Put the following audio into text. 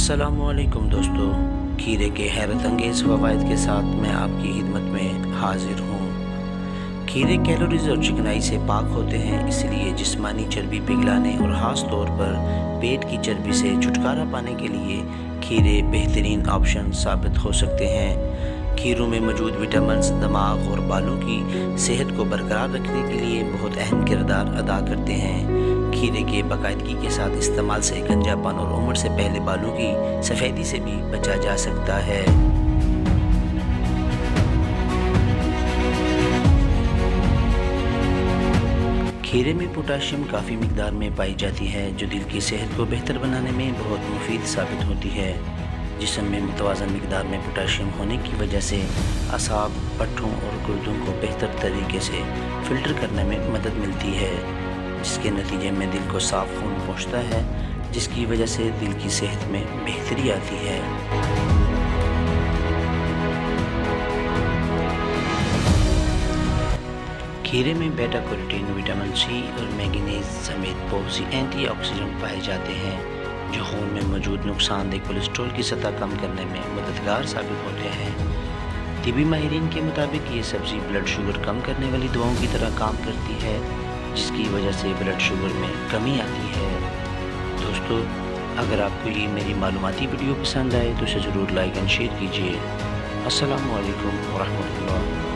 अस्सलामुअलैकुम दोस्तों, खीरे के हैरत अंगेज़ फ़वाइद के साथ मैं आपकी खिदमत में हाजिर हूँ। खीरे कैलोरीज और चिकनाई से पाक होते हैं, इसलिए जिस्मानी चर्बी पिघलाने और ख़ास तौर पर पेट की चर्बी से छुटकारा पाने के लिए खीरे बेहतरीन ऑप्शन साबित हो सकते हैं। खीरों में मौजूद विटामिन्स दिमाग और बालों की सेहत को बरकरार रखने के लिए बहुत अहम किरदार अदा करते हैं। खीरे के बाकायदगी के साथ इस्तेमाल से गंजापन और उम्र से पहले बालों की सफ़ेदी से भी बचा जा सकता है। खीरे में पोटाशियम काफ़ी मिकदार में पाई जाती है, जो दिल की सेहत को बेहतर बनाने में बहुत मुफीद साबित होती है। जिस्म में मुतवाज़न मिकदार में पोटाशियम होने की वजह से असाब, पट्ठों और गुर्दों को बेहतर तरीके से फ़िल्टर करने में मदद मिलती है, जिसके नतीजे में दिल को साफ़ खून पहुँचता है, जिसकी वजह से दिल की सेहत में बेहतरी आती है। खीरे में बेटा कैरोटीन, विटामिन सी और मैंगनीज समेत बहुत सी एंटीऑक्सीडेंट पाए जाते हैं, जो खून में मौजूद नुकसानदेह कोलेस्ट्रॉल की सतह कम करने में मददगार साबित होते हैं। तिबी माहिरीन के मुताबिक ये सब्ज़ी ब्लड शुगर कम करने वाली दवाओं की तरह काम करती है, जिसकी वजह से ब्लड शुगर में कमी आती है। दोस्तों, अगर आपको ये मेरी मालूमाती वीडियो पसंद आए तो इसे ज़रूर लाइक एंड शेयर कीजिए। अस्सलामु अलैकुम व रहमतुल्लाह।